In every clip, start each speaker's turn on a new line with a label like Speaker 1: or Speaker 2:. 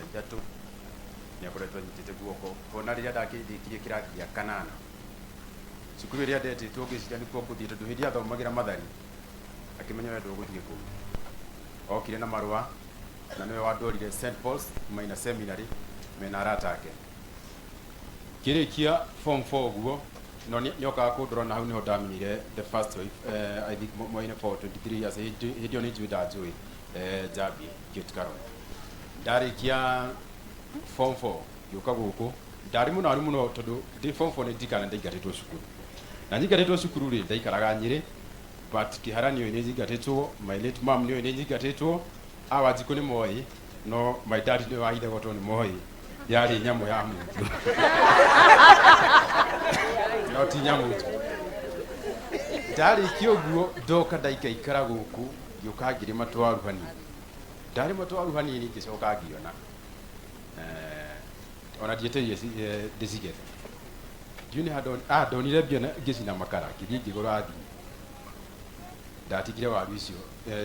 Speaker 1: itatu ni akoretwo nyitite guoko kona riria ndakirie kirathi gĩa kanana cukuru iria ndetĩtwo ngĩciria nĩkuo ngũthiĩ tondũ hĩndĩ athomagira Mathari akĩmenya we ndũgũthiĩ kũu okire na marũa na nĩwe wandorire St Paul's Minor Seminary mena arata ake kĩrĩkia form 4 ũguo no nĩokaga kũndora na hau nĩho ndamenyire the first wife I think mwaka for 23 years hĩndĩ ĩyo nĩnjũĩ ndanjũĩ Njambi Kĩtukaro ndarĩkia form 4 gĩũka gũkũ ndarĩ mũnaru mũno tondũ ndĩ form 4 nĩndirikana ndaingatĩtwo cukuru na nyingatĩtwo cukuru rĩ ndaikaraga Nyeri but Kihara nĩoĩ nĩnjingatĩtwo my late mom nĩoĩ nĩnjingatĩtwo Wanjikũ nĩ moĩ no my dad nĩwe wa ithe gotwo nĩ moĩ yarĩ nyamũ ya mũndũ no ti nyamũ tu ndarĩkia ũguo ndoka ndaikaikara gũkũ ngĩũka ngĩrĩma twaru hanini ndarĩma twaru hanini ngĩcoka ngĩona ona ndietĩire ndĩcigethe ndiuni ndonire mbia ngĩcina makara ngĩthiĩ ngĩgũra thimũ ndatigire waru icio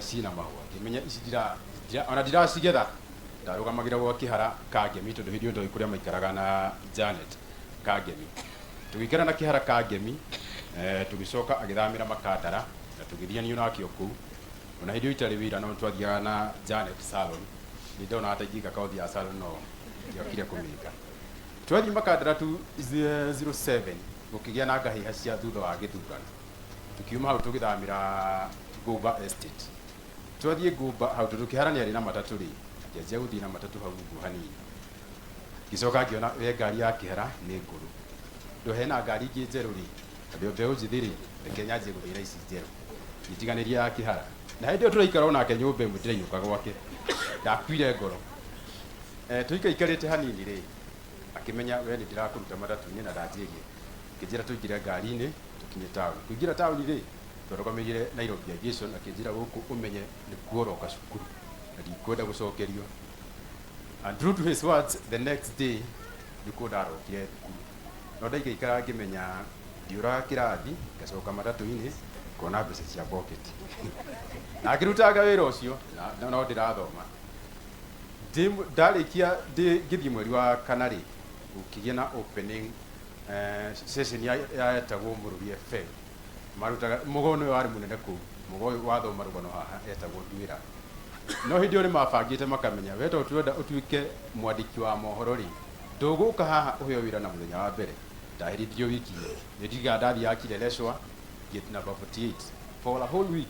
Speaker 1: cina mahũa ngĩmenya ici ona ndiracigetha ndarũgamagĩra gwa Kihara Kangemi tondũ hĩndĩ ĩyo ndoĩ kũrĩa maikaraga na Janet Kangemi tũgĩikara na Kihara Kangemi tũgĩcoka agĩthamĩra Makandara na tũgĩthianio nake o kũu ona hĩndĩ ĩyo itarĩ wĩra no twathiaga na Janet salon nĩ ndona hata ingĩka kothi ya salon no ndiokire kũmĩka twathiĩ Makandara 07 gũkĩgĩa na ngahĩha cia thutha wa gĩthurano tukiuma hau tũgĩthamĩra Gũmba Estate twathiĩ Gũmba hau tondũ Kihara nĩ arĩ na matatũ rĩ ngĩanjia gũthiĩ na matatũ hau ũguo hanini ngĩcoka ngĩona we ngari ya Kihara nĩ ngũrũ ndũ hena ngari ingĩ njerũ rĩ andũ mbeũ njĩthĩ rĩ reke nyanjie gũthĩra ici njerũ ngĩtiganĩria ya Kihara na hĩndĩ ĩyo tũraikara onake nyũmba ĩmwe ndĩrainũka gwake ndakuire ngoro tũikaikarĩte hanini rĩ akĩmenya we nĩ ndĩrakũruta matatũ-inĩ na ndanjĩgie ngĩnjĩra tũingĩre ngari-inĩ tũkinye taũni kũingĩra taũni rĩ twarũgamĩrĩire Nairobi Aviation akĩnjĩra gũkũ ũmenye nĩ kuoroka cukuru na ndikwenda gũcokerio and true to his words the next day ndikuo ndarokire thukuru no ndaikaikara ngĩmenya ndiũraga kĩrathi ngacoka matatũ-inĩ ngona mbeca cia pocket na ngĩrutaga wĩra ũcio no ndĩrathoma ndarĩkia ngĩthiĩ mweri wa kana rĩ gũkĩgĩa na opening session yetagwo Mũrũri FM marutaga mũgo nĩ warĩ mũnene kũu mũgo ũyũ wathoma rũgano haha etagwo Nduĩra no hĩndĩ ĩyo nĩ mabangĩte makamenya we to twenda ũtuĩke mwandĩki wa mohoro rĩ ndũgũka haha ũheo wĩra na mũthenya wa mbere ndaherithirio wiki nĩ ndiga ndathiakire Leshwa gate number 48 for a whole week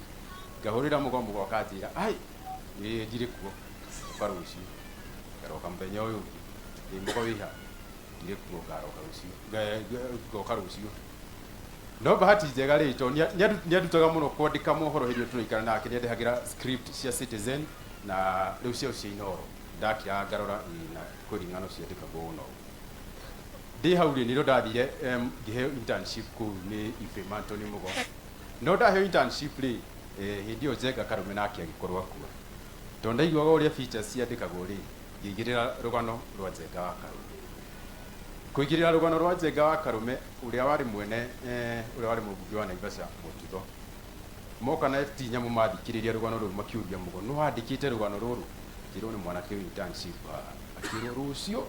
Speaker 1: ngahũrĩra mũgo kanjĩra ai ndirĩ kuo ũka rũciũ ngaroka mũthenya ũyũ ũngĩ mũgo wĩha ndirĩ kuo ngoka rũciũ no bahati njega rĩ to nĩandutaga mũno kwandĩka mohoro hĩndĩ ĩyo tũraikara nake nĩandĩhagĩra script cia Citizen na rĩu cio cia Inooro ndakira ngarora na kũringano ciandĩkagwo ũno ndĩ hau rĩ nĩrĩo ndathire ngĩheo internship kũu nĩ Ife Anthony Mũgo no ndaheo internship rĩ hĩndĩ ĩyo Njenga Karume nake agĩkorwo akua to ndaiguaga ũrĩa features ciandĩkagwo rĩ ngĩigĩrĩra rũgano rwa Njenga wa Karume kũigĩrĩra rũgano rwa Njenga wa Karume ũrĩa warĩ mwene ũrĩa warĩ mũmbunge wa Naivasha Mũtutho moka na FT nyamũ mathikĩrĩria rũgano rũu makiũria Mũgo no andĩkĩte rũgano rũrũ ngĩrwo nĩ mwanake internship akĩrwo rũciũ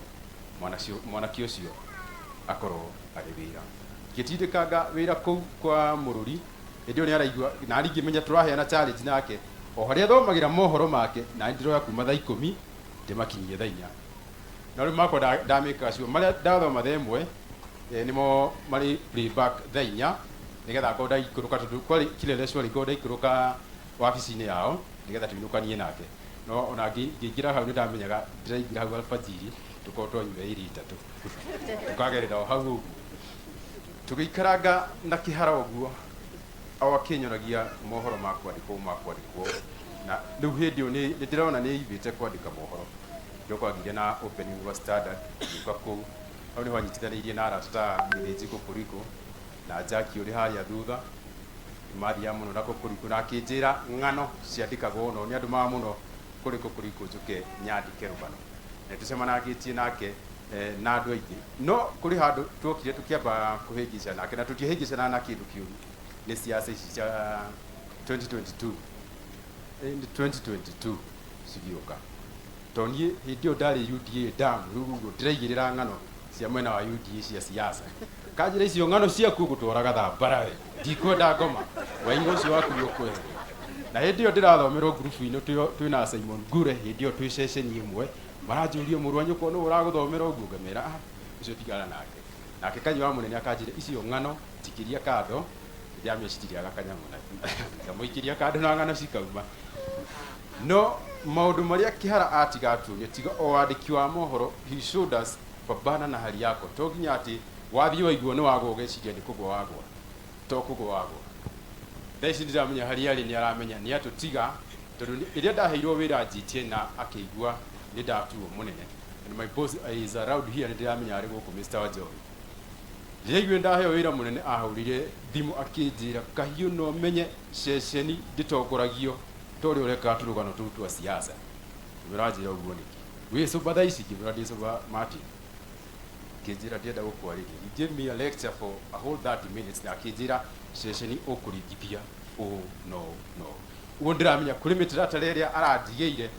Speaker 1: mwanake ũcio akorwo arĩ wĩra ngĩtindĩkanga wĩra kũu kwa Mũrũri hĩndĩ ĩyo nĩ araigua na ngĩmenya tũraheana challenge nake o harĩa thomagĩra mohoro make na ndiroya kuma thaa 10 ndĩmakinyie thaa 4 na rĩu makwa ndamĩka cio marĩa ndathoma thaa 1 nĩmo marĩ playback thaa 4 nĩgetha ngorwo ndaikũrũka tondũ kwarĩ Kileleshwa ngorwo ndaikũrũka wabici-inĩ yao nĩgetha tũinũkanie nake no ona ngĩingĩra hau nĩ ndamenyaga ndĩraingĩra hau alfajiri tũkorwo twanyua iri itatũ tũkagerera o hau ũguo tũgĩikaranga na Kihara ũguo o akĩnyonagia mohoro makwandĩkwo na rĩu hĩndĩ ĩyo nĩ ndĩrona nĩ ivĩte kwandĩka mohoro ngĩokagire na opening wa Standard gĩũka kũu hau nĩho anyitithanĩirie na arata Gĩthĩnji Kũkũrikũ na Jaki ũrĩ harĩa thutha mathiaga mũno na Kũkũrikũ na akĩnjĩra ng'ano ciandĩkagwo no nĩ andũ ma mũno kũrĩ Kũkũrikũ njũke nyandĩke rũgano na tũcemanagĩtie nake na andũ aingĩ no kũrĩ handũ tuokire tũkĩamba kũhĩngĩcana nake na tũtiahĩngĩcana na kĩndũ kĩũru nĩ siasa ici cia 2022 cigĩũka toni hidio ndari UDA dam rugo ndiraigirira ngano cia mwena wa UDA cia siasa kanjira icio ngano cia kugutwaraga thambara ndikwenda ngoma waingo ucio waku ukwe na hidio ndirathomerwo group ino twina Simon Gure hidio twi session imwe maranjuria murwanyu ko no uraguthomera uguo ngamera ucio tigara nake kanywa munene akanjira icio ngano tikiria kado ndiamye citiriaga kanyamu na ngamuikiria kado na ngano cikauma no maundu maria Kihara atigaturia tiga o andiki wa mohoro he showed us babana na hali yako to ginya ati wathi waiguo ni wago geciria ni kugwa wagwa to kugwa wagwa thaici ndiramenya hali yari ni aramenya ni atutiga tondu iria ndaheirwo wira njitie na akigua ni ndatuo munene and my boss is around here ndiramenya ari guku Mr. Wajoy Jegwe ndaheo wira munene ahurire thimu akinjira kahiu no menye ceceni nditongoragio tori ureka turugano tutu siasa miraje uguo niki we so badaici kimuradi so mati kinjira ndienda gukwariki he gave me a lecture for a whole 30 minutes na kinjira ceceni ukurigithia no ugo ndiramenya kuri mitiratara iria arandigeire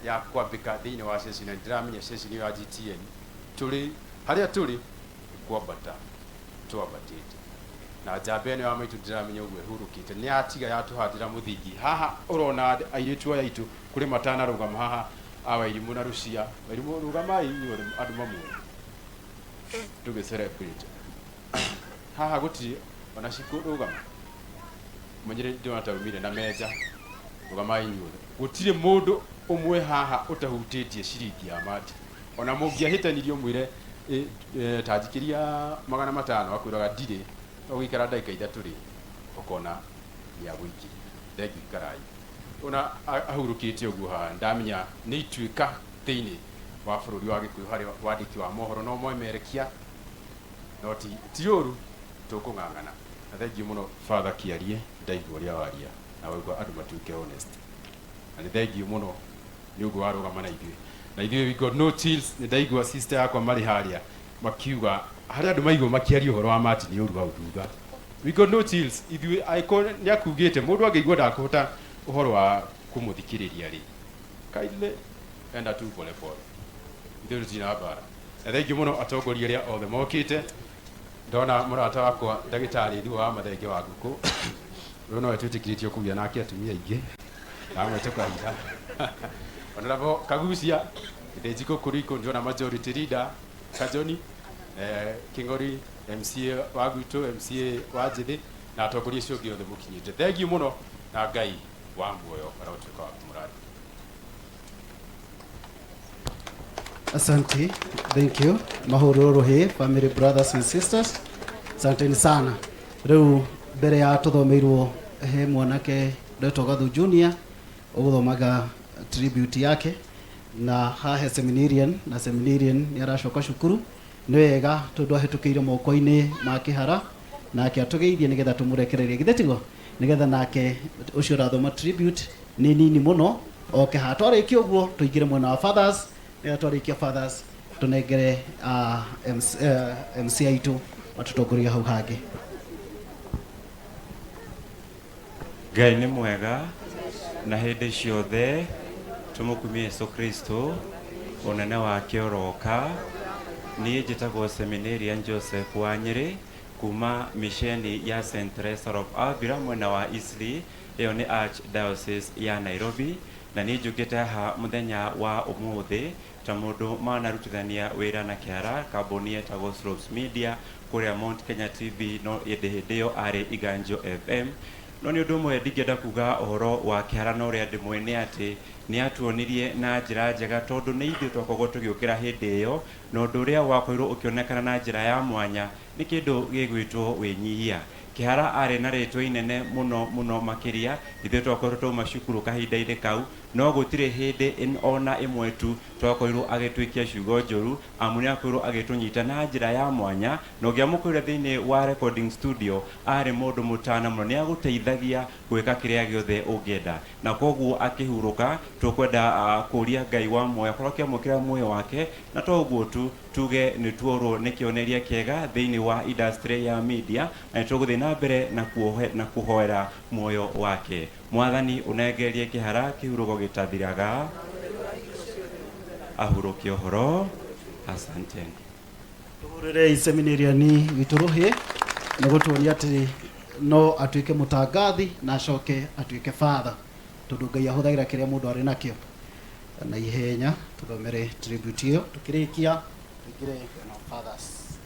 Speaker 1: ya kwambika thiini wa ceceni ndiramenya ceceni ya GTN turi haria turi kwambata twabatite na jambene wa maitu ndiramenya uguo hurukite ni atiga yatuhandira muthingi haha urona airitu aya itu kuri matana rugama haha awairimu na rucia wairimu rugamai inyuo andu mamwe tuge celebrate haha guti ona ciku rugama manyire ndio ataumire na meja rugamai inyuo gutire mundu umwe haha utahutitie ciringi ya mati ona mungiahitanirio mwire tajikiria 500 akwiraga ndire ogikara ndaika ithatu ri ukona ya gwiki ndegi karai ona ahurukite uguo ha ndamenya ni itwika thiini wa bururi wa Gikuyu hari wandiki wa mohoro no mwemerekia no tioru tukungangana na thank you muno Father Kiarie ndaigua ria waria na waigua andu matuke honest and thank you muno ni uguo warugama na ithuĩ na ithuĩ we got no chills ni ndaigua sister yakwa mari haria makiuga hari andu maigua makiaria uhoro wa mati ni uru wa uthutha we got no chills ithuĩ icon ni akugite mundu angeigua ndakuhota uhoro wa kumuthikiriria ri kaile enda tu pole pole ithuĩ tina bara na thank you muno atongoria ria othe mokite ndona murata wakwa ndagitari thiwa wa mathenge wa nguku uyu no etwitikiritio kugia nake atumia ingi amwete kwa hitha Honorable Kagucia ndejiko kuriko ndona majority leader Kajoni Kingori MCA wa Guto MCA wa Jide na atongoria cio giothe mukinyite thank you muno na Ngai wa muoyo arotuka wa kumuradi
Speaker 2: Asante, thank you mahururu he family brothers and sisters asante sana riu mbere ya tuthomeirwo he mwanake Dr. Gathua Junior uguthomaga tribute yake na hahe seminarian na seminarian ni aracoka cukuru ni wega tondu ahetukire moko-ini ma Kihara nake atugeithie nigetha tumurekererie githetigo nigetha nake ucio rathoma tribute ni nini muno oke ha twarikia uguo tuigire mwena wa fathers ni twarikia fathers tunengere MC aitu matutongoria hau hangi
Speaker 3: Ngai ni mwega na hindi ciothe tumukumie Yesu Kristo unene wake uroka ni njitagwo seminarian Joseph wa Nyeri kuma misheni ya St. Teresa of Avila mwena wa Eastleigh iyo ni Archdiocese ya Nairobi na ni njugite ha muthenya wa umuthi ta mundu manarutithania wira na Kihara kambuni etagwo Slopes Media kuria Mount Kenya TV no hindi yo ari Iganjo FM no ni undu mwe ndingenda kuga uhoro wa Kihara no ria ndimwene ati ni atuonirie na njira njega tondu ni ithu twakorwo tugiukira hindi iyo no undu uria wakoirwo ukionekana na njira ya mwanya ni kindu gigwitwo winyihia Kihara ari na ritwa inene muno makiria ithu twakorwo tuma cukuru kahinda-ini kau no gutire hindi ona imwe tu twakoirwo agitwikia ciugo njuru amuni akoirwo agitunyita na njira ya mwanya no ngiamukwira thiini wa recording studio ari mundu mutana muno ni aguteithagia gwika kiria giothe ungienda na koguo akihuruka tukwenda kuria Ngai wa moyo korwo kiamukira moyo wake na toguo tu tuge ni tuoro ni kioneria kiega thiini wa industry ya media na tuguthi na mbere na kuhoera moyo wake Mwathani unengerie Kihara kihuruko gitathiraga ahurokie ũhoro. Asanteni.
Speaker 2: Tuhurire seminariani wituruhi nigutuonia ati no atuike mutangathi na acoke atuike father tondu Ngai ahuthagira kiria mundu ari nakio na ihenya. Tuthomere tribute iyo tukirikia tukire fathers.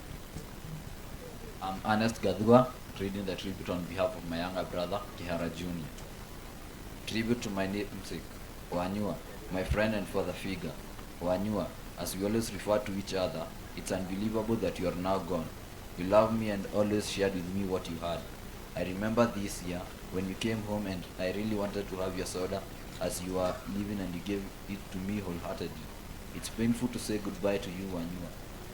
Speaker 4: I'm Ernest Gathua, reading the tribute on behalf of my younger brother Kihara Jr. Tribute to my namesake Wanyua, my friend and father figure. Wanyua, as we always refer to each other, it's unbelievable that you are now gone. You loved me and always shared with me what you had. I remember this year when you came home and I really wanted to have your soda as you are leaving and you gave it to me wholeheartedly. It's painful to say goodbye to you, Wanyua,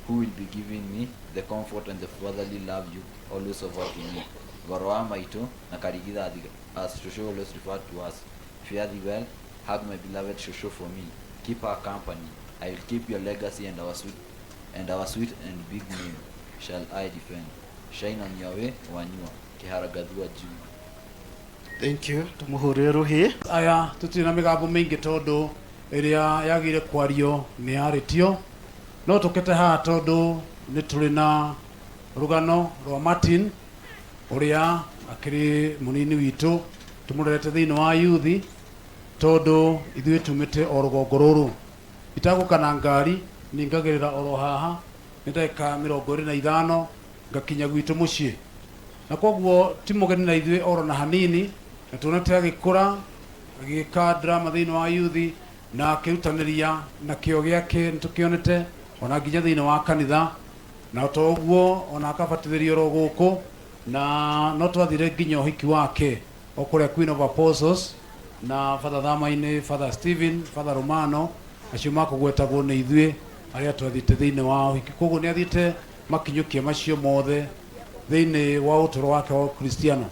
Speaker 4: who will be giving me the comfort and the fatherly love you always offered to me. Goroa Maito na Karigida as Shosho always referred to us. Fare thee well, hug my beloved Shosho for me. Keep our company. I will keep your legacy and our sweet and big name shall I defend. Shine on your way, Wanyua. Kihara Gathua Jr.
Speaker 2: Thank you. Tumuhurire ruhi.
Speaker 5: Aya tutina migambo mingi tondu iria yagire kwario ni yaritio no tukete ha tondu ni turi na rugano rwa Martin uria akiri munini witu tumurete thiini wa youth tondu ithuĩ tumite o rũgongo rũrũ itagũkana ngari ningagĩrĩra oro haha nĩ ndagĩka 25 ngakinya gwitũ mũciĩ na koguo ti mũgeni na ithuĩ oro na hanini na tuonete agĩkũra agĩka drama thĩinĩ wa youth na akĩrutanĩria na kĩo gĩake nĩtũkĩonete ona nginya thĩinĩ wa kanitha na toguo ona akabatithĩrio ro gũkũ na no twathire nginya ũhiki wake o kũrĩa Queen of Apostles na Father Thamainĩ, Father Stephen, Father Romano acio makũgwetagwo nĩ ithuĩ arĩa twathiĩte thĩinĩ wa ũhiki. Koguo nĩ athiĩte makinyũkia macio mothe thĩinĩ wa ũtũũro wake wa Kristiano.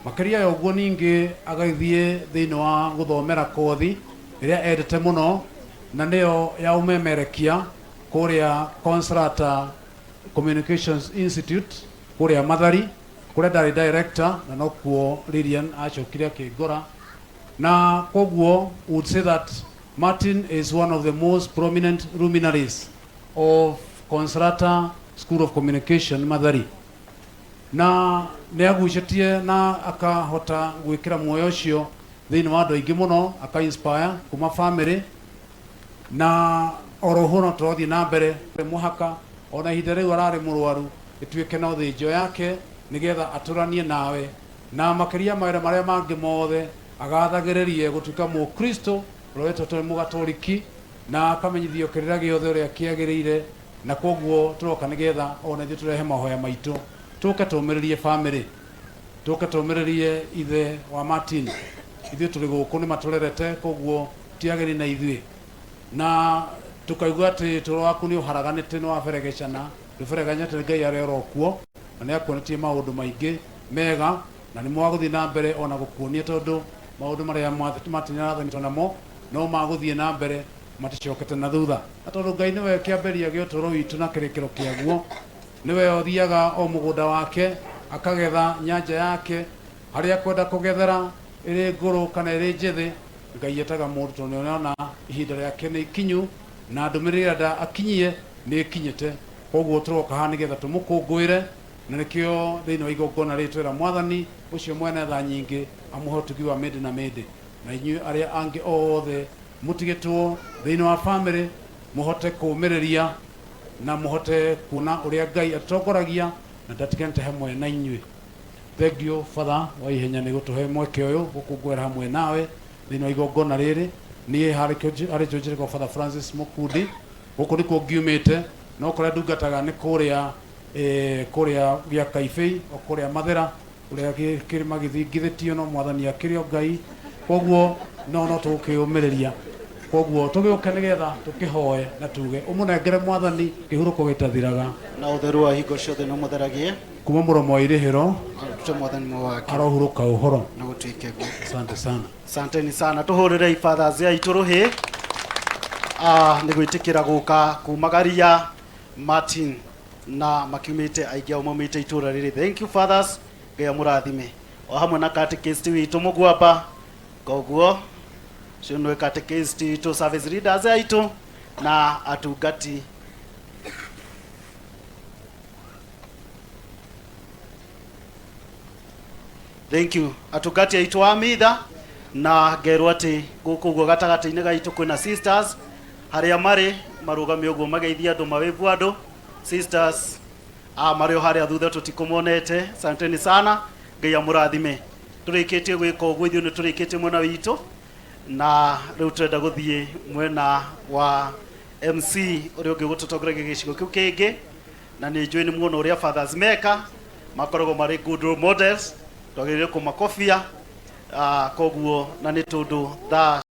Speaker 5: Makĩria ya ũguo ningĩ agagĩthiĩ thĩinĩ wa gũthomera kothi ĩrĩa endete mũno na nĩyo ya ũmemerekia kũrĩa Consolata Communications Institute kũrĩa Mathari kũrĩa ndarĩ director na nokuo Lilian acokire akĩngora. Na koguo would say that Martin is one of the most prominent luminaries of Consolata School of Communication Mathari. Na nĩagucĩtie na akahota gwĩkĩra muoyo ũcio thĩinĩ wa andũ aingĩ mũno aka inspire kuma family na oroho no tũrathiĩ na mbere mũhaka ona ihinda rĩu ararĩ mũrwaru ĩtuĩke na ũthĩnjo yake nĩgetha atũranie nawe na makĩria mawĩra marĩa mangĩ mothe agathagĩrĩrie gũtuĩka mũkristo ũrĩa wĩtĩtwo mũgatoliki na akamenyithio kĩrĩra gĩothe ũrĩa kĩagĩrĩire na koguo tũroka nĩgetha ona ithuĩ tũrehe mahoya maitũ tũke tũmĩrĩrie family tũke tũmĩrĩrie ithe wa Martin. Ithuĩ tũrĩ gũkũ nĩ matũrerete koguo tiagĩrĩ na ithuĩ na tukaigua atĩ tũro waku nĩ ũharaganĩte nĩ waberegecana ndũbereganyĩte Ngai arĩa orokuo na nĩ akuonetie maũndũ maingĩ mega na nĩ mwagũthiĩ na mbere ona gũkuonia tondũ maũndũ marĩa Martin arathanĩtwo namo no magũthiĩ na mbere maticokete na thutha na tondũ Ngai nĩwe kĩambĩrĩria gĩa ũtũũro witũ na kĩrĩkĩro kĩaguo nĩwe ũthiaga o mũgũnda wake akagetha nyanja yake harĩa kwenda kũgethera ĩrĩ ngũrũ kana ĩrĩ njĩthĩ Ngai etaga mũndũ tondũ nĩona ihinda rĩake nĩ ikinyu na ndũmĩrĩri ĩrĩa akinyie nĩ ikinyĩte. Koguo tũroka haha nĩgetha tũmũkũngũĩre na nĩkĩo thĩinĩ wa igongona rĩrĩ twĩra Mwathani ũcio mwene tha nyingĩ amũhe ũtugi wa mĩndĩ na mĩndĩ na inyuĩ arĩa angĩ othe mũtigĩtwo thĩinĩ wa family mũhote kũũmĩrĩria na mũhote kuona ũrĩa Ngai atongoragia na ndatiganĩte hamwe na inyuĩ. Thank you Father wa ihenya nĩ gũtũhe mweke ũyũ gũkũngũĩra hamwe nawe thĩinĩ wa igongona rĩrĩ. Niĩ harĩ kĩonjere kwa Father Francis Mũkundi gũkũ nĩkuo ngiumĩte no kũrĩa ndungataga nĩ kũrĩa gĩa Kaibĩ o kũrĩa Mathera ũrĩa kĩrĩma gĩthingithĩtio no Mwathani akĩrĩ o Ngai. Koguo no tũkĩũmĩrĩria koguo tũgĩũke nĩgetha tũkĩhoe na tuge ũmũnengere Mwathani kĩhurũko gĩtathiraga
Speaker 2: na ũtheru wa hingo ciothe no mũtheragie
Speaker 5: kuma mũromo wa irĩhĩro
Speaker 2: tũte Mwathani mwake
Speaker 5: arohurũka ũhoro
Speaker 2: na gũtuĩke guo.
Speaker 5: Asante sana.
Speaker 2: Asanteni sana. Tuhũrĩre fathers aitũ rũhĩ nĩ gwĩtĩkĩra gũka kumagaria Martin na makiumĩte aingĩ ao maumĩte itũũra rĩrĩ. Thank you fathers. Ngai amũrathime o hamwe na catechist witũ mũgwamba koguo cio nĩ catechist witũ service leaders aitũ na atungati. Thank you. Atungati aitwa Amitha na ngerwo ati guku guo gatagati-ini gaitu kwina sisters haria mari marugami uguo mageithia andu mawivu andu. Sisters mari haria thutha tutikumonete, asanteni sana, Ngai amurathime. Turikitie gwika uguo ithuĩ nĩ turikitie mwena witũ, na rĩu turenda gũthiĩ mwena wa MC ũrĩa ũngĩ gũtũtongoragia gĩcigo kĩu kĩngĩ, na nĩ njũĩ nĩ muona ũrĩa fathers meka, makoragwo marĩ good role models, twagĩrĩire kũmakobia koguo, na nĩ tondũ thaa